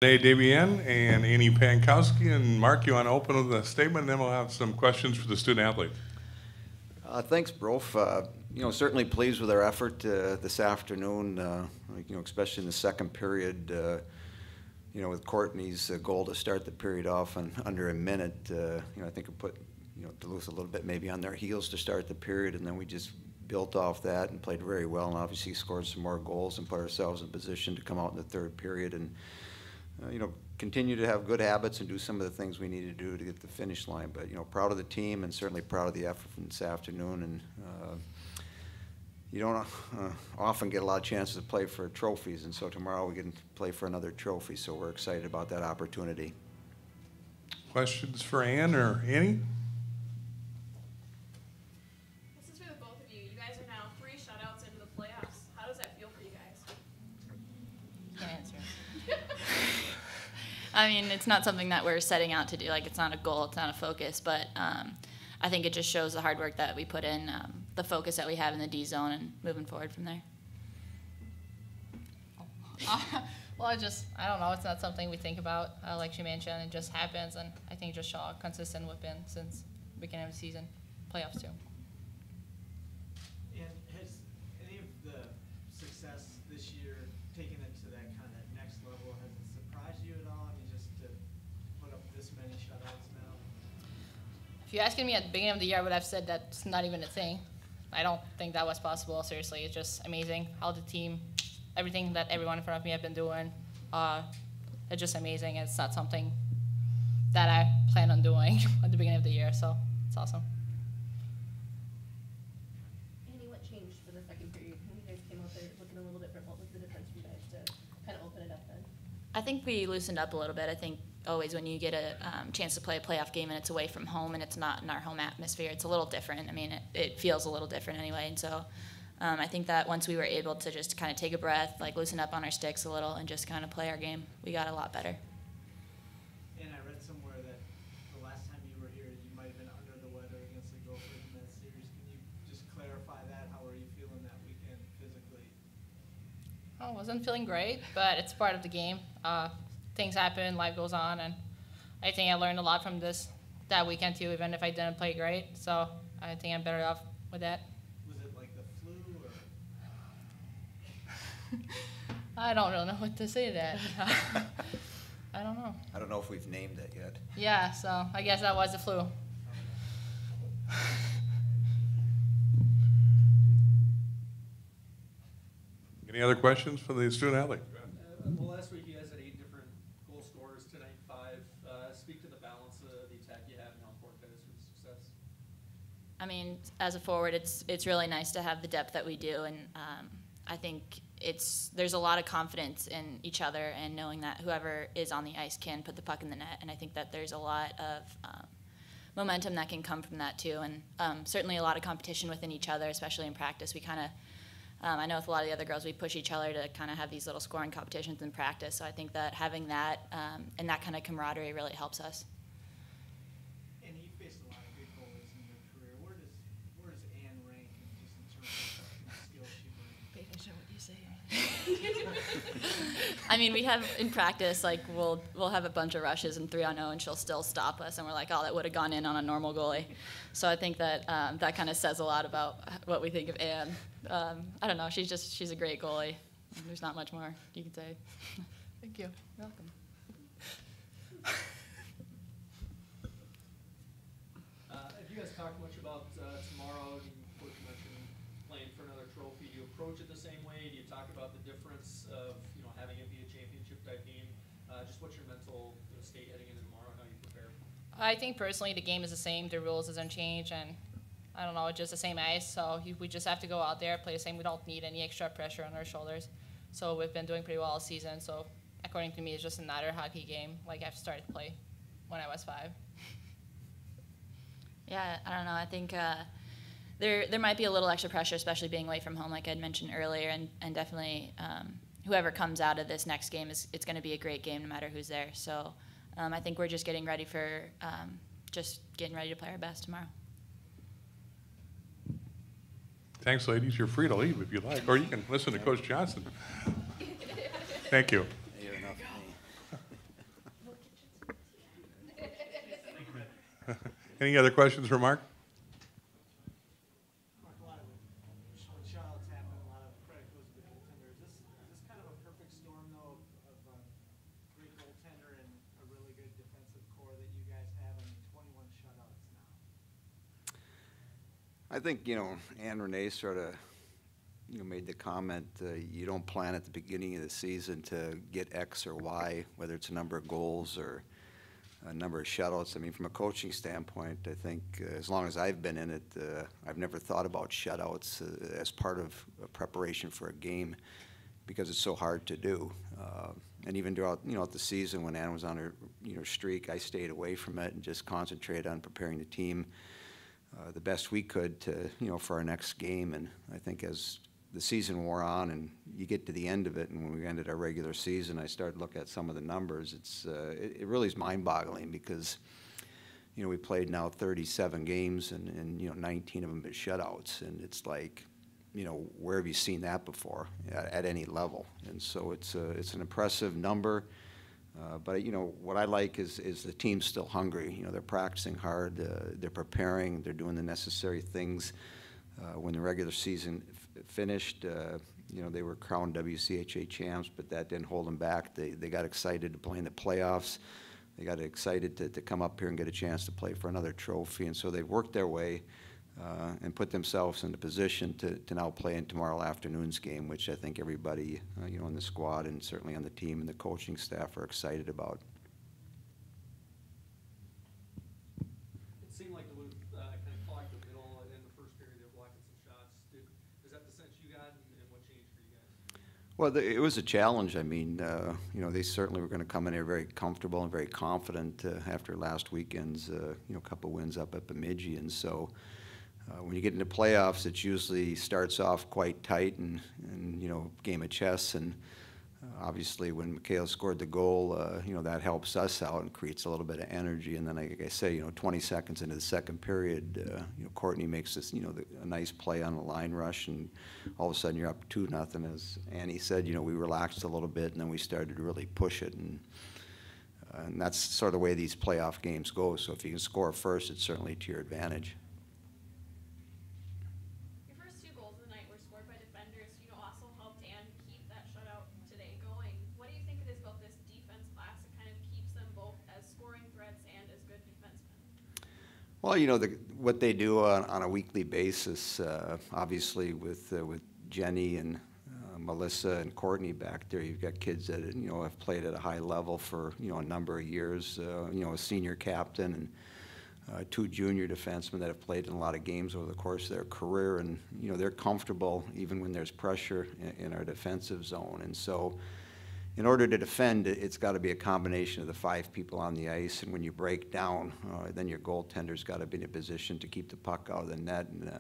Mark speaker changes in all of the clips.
Speaker 1: Renee Davian and Annie Pankowski. And Mark, you want to open with a statement, and then we'll have some questions for the student athlete.
Speaker 2: Thanks, Brof. Certainly pleased with our effort this afternoon, especially in the second period. With Courtney's goal to start the period off in under a minute, I think it put, Duluth a little bit maybe on their heels to start the period, and then we just built off that and played very well, and obviously scored some more goals and put ourselves in position to come out in the third period and, continue to have good habits and do some of the things we need to do to get to the finish line. But, proud of the team and certainly proud of the effort from this afternoon. And you don't often get a lot of chances to play for trophies, and so tomorrow we get to play for another trophy, so we're excited about that opportunity.
Speaker 1: Questions for Ann or Annie?
Speaker 3: This is for the both of you. You guys are now 3 shutouts into the playoffs. How does that feel for you guys?
Speaker 4: Can't answer. I mean, it's not something that we're setting out to do. Like, it's not a goal, it's not a focus, but I think it just shows the hard work that we put in, the focus that we have in the D zone, and moving forward from there.
Speaker 5: Well, I don't know. It's not something we think about. Like she mentioned, it just happens, and I think just show how consistent we've been since the beginning of the season, playoffs too.
Speaker 6: And has any of the success this year taken it to that kind of next level? Has it surprised you at all? I mean, just to put up this many shutouts now?
Speaker 5: If you're asking me at the beginning of the year, I would have said that's not even a thing. I don't think that was possible. Seriously, it's just amazing how the team, everything that everyone in front of me have been doing, it's just amazing. It's not something that I plan on doing at the beginning of the year, so it's awesome.
Speaker 7: Annie, what changed for the second period? When you guys came out there looking a little different, what was the difference for you guys to kind of open it up then?
Speaker 4: I think we loosened up a little bit. I think always when you get a chance to play a playoff game and it's away from home and it's not in our home atmosphere, it's a little different. I mean, it feels a little different anyway. And so I think that once we were able to just kind of take a breath, like loosen up on our sticks a little and just kind of play our game, we got a lot better.
Speaker 6: And I read somewhere that the last time you were here, you might have been under the weather against the Gophers in that series. Can you just clarify that? How were you feeling that weekend physically?
Speaker 5: I wasn't feeling great, but it's part of the game. Things happen, life goes on, and I think I learned a lot from that weekend too, even if I didn't play great. So I think I'm better off with that.
Speaker 6: Was it like the flu or?
Speaker 5: I don't really know what to say to that. I don't know.
Speaker 2: I don't know if we've named it yet.
Speaker 5: Yeah, so I guess that was the flu.
Speaker 1: Any other questions for the student athlete?
Speaker 8: Well, last week you guys had 8 different goal scorers, tonight 5. Speak to the balance of the attack you have and how important that is for the success.
Speaker 4: I mean, as a forward, it's really nice to have the depth that we do, and I think there's a lot of confidence in each other and knowing that whoever is on the ice can put the puck in the net, and I think that there's a lot of momentum that can come from that too, and certainly a lot of competition within each other, especially in practice. We kind of I know with a lot of the other girls, we push each other to kind of have these little scoring competitions in practice. So I think that having that and that kind of camaraderie really helps us.
Speaker 6: And you faced a lot of good goalies in your career. Where does Ann rank just in terms of skill she brings?
Speaker 5: What do you say?
Speaker 4: I mean, we have in practice, like we'll have a bunch of rushes and 3-on-0, and she'll still stop us, and we're like, oh, that would have gone in on a normal goalie. So I think that that kind of says a lot about what we think of Ann. I don't know. She's a great goalie. There's not much more you can say.
Speaker 5: Thank you.
Speaker 4: You're welcome.
Speaker 8: Have you guys talked much about tomorrow? Coach mentioned playing for another trophy. Do you approach it the same way? Do you talk about the difference of having it be a championship type game? Just what's your mental state heading into tomorrow? How you prepare?
Speaker 5: I think personally the game is the same. The rules doesn't change, and I don't know, it's just the same ice. So we just have to go out there, play the same. We don't need any extra pressure on our shoulders. So we've been doing pretty well all season. So according to me, it's just another hockey game like I've started to play when I was 5.
Speaker 4: Yeah, I don't know. I think there might be a little extra pressure, especially being away from home, like I had mentioned earlier, and definitely whoever comes out of this next game it's going to be a great game no matter who's there. So I think we're just getting ready to play our best tomorrow.
Speaker 1: Thanks, ladies. You're free to leave if you like, or you can listen to Coach Johnson. Thank you.
Speaker 2: You're enough of me.
Speaker 1: Any other questions for Mark?
Speaker 6: Mark, a lot of when shutouts happen, a lot of credit goes to the goaltender. Is this kind of a perfect storm, though, of a great goaltender and a really good defensive core that you guys have? I mean, 21 shutouts now.
Speaker 2: I think, Ann Renee sort of, made the comment, you don't plan at the beginning of the season to get X or Y, whether it's a number of goals or a number of shutouts. I mean, from a coaching standpoint, I think as long as I've been in it, I've never thought about shutouts as part of a preparation for a game because it's so hard to do. And even throughout, the season when Ann was on her, streak, I stayed away from it and just concentrated on preparing the team the best we could to, for our next game. And I think as the season wore on and you get to the end of it, and when we ended our regular season, I started to look at some of the numbers. It really is mind-boggling because, we played now 37 games and 19 of them been shutouts. And it's like, where have you seen that before at any level? And so it's an impressive number. But what I like is the team's still hungry. They're practicing hard, they're preparing, they're doing the necessary things. When the regular season finished, they were crowned WCHA champs, but that didn't hold them back. They got excited to play in the playoffs. They got excited to come up here and get a chance to play for another trophy, and so they worked their way and put themselves in the position to now play in tomorrow afternoon's game, which I think everybody, in the squad and certainly on the team and the coaching staff are excited about.
Speaker 8: It seemed like Duluth kind of clogged the middle in the first period. They were blocking some shots. Is that the sense you got, and what changed for you guys?
Speaker 2: Well, it was a challenge. I mean, they certainly were going to come in here very comfortable and very confident after last weekend's, couple wins up at Bemidji. And so when you get into playoffs, it usually starts off quite tight and game of chess. And obviously when Mikhail scored the goal, that helps us out and creates a little bit of energy. And then, like I say, 20 seconds into the second period, Courtney makes this, a nice play on the line rush, and all of a sudden you're up 2-0. As Annie said, we relaxed a little bit, and then we started to really push it. And that's sort of the way these playoff games go. So if you can score first, it's certainly to your advantage.
Speaker 3: Your first two goals of the night were scored by defenders. Also helped Ann keep that shutout today going. What do you think it is about this defense class that kind of keeps them both as scoring threats and as good defensemen?
Speaker 2: Well, what they do on a weekly basis, obviously with Jenny and Melissa and Courtney back there, you've got kids that have played at a high level for a number of years. A senior captain and two junior defensemen that have played in a lot of games over the course of their career, and they're comfortable even when there's pressure in our defensive zone. And so, in order to defend, it's got to be a combination of the 5 people on the ice, and when you break down, then your goaltender's got to be in a position to keep the puck out of the net. And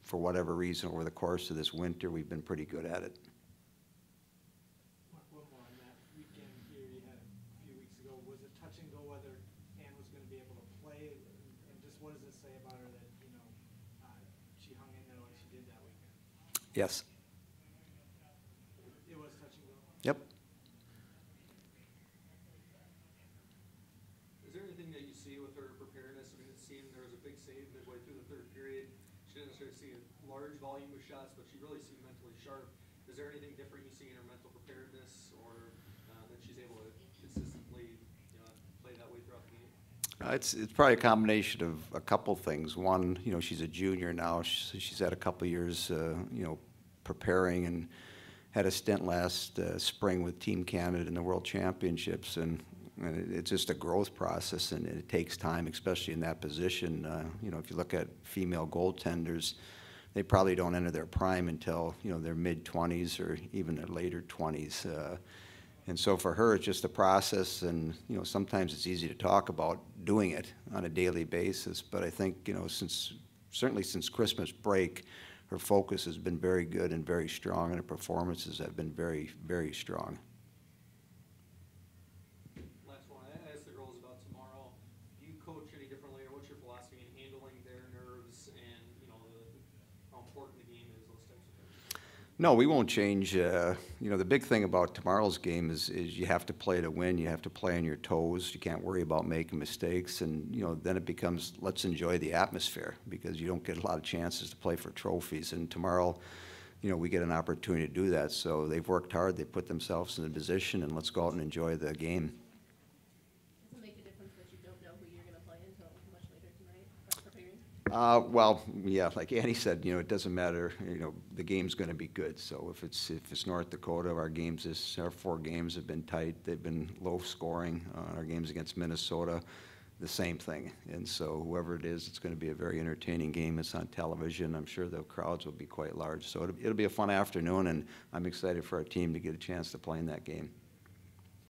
Speaker 2: for whatever reason, over the course of this winter, we've been pretty good at it.
Speaker 6: Mark, one more on that weekend here you had a few weeks ago. Was it touch and go whether Ann was going to be able to play? And just what does it say about her that, she hung in there like she did that weekend?
Speaker 2: Yes.
Speaker 6: It was touch and go?
Speaker 2: Yep.
Speaker 8: Is there anything that you see with her preparedness? I mean, it seemed there was a big save midway through the third period. She didn't necessarily see a large volume of shots, but she really seemed mentally sharp. Is there anything different you see in her mental preparedness, or that she's able to consistently play that way throughout the game?
Speaker 2: It's probably a combination of a couple things. One, she's a junior now. She's had a couple years, preparing, and had a stint last spring with Team Canada in the World Championships, and it's just a growth process, and it takes time, especially in that position. If you look at female goaltenders, they probably don't enter their prime until their mid-20s or even their later 20s. And so for her, it's just a process, and sometimes it's easy to talk about doing it on a daily basis. But I think certainly since Christmas break, her focus has been very good and very strong, and her performances have been very, very strong.
Speaker 8: Last one, I asked the girls about tomorrow. Do you coach any differently, or what's your philosophy in handling their nerves and how important the game is, those types of things?
Speaker 2: No, we won't change. The big thing about tomorrow's game is you have to play to win. You have to play on your toes. You can't worry about making mistakes. And, then it becomes, let's enjoy the atmosphere, because you don't get a lot of chances to play for trophies. And tomorrow, we get an opportunity to do that. So they've worked hard. They put themselves in a position, and let's go out and enjoy the game.
Speaker 7: Does it make a difference that you don't know who you're gonna play until much later tonight, preparing?
Speaker 2: Well, yeah, like Annie said, it doesn't matter, the game's gonna be good. So if it's North Dakota, our 4 games have been tight, they've been low scoring. Our games against Minnesota, the same thing. And so whoever it is, it's gonna be a very entertaining game. It's on television. I'm sure the crowds will be quite large. So it'll be a fun afternoon, and I'm excited for our team to get a chance to play in that game.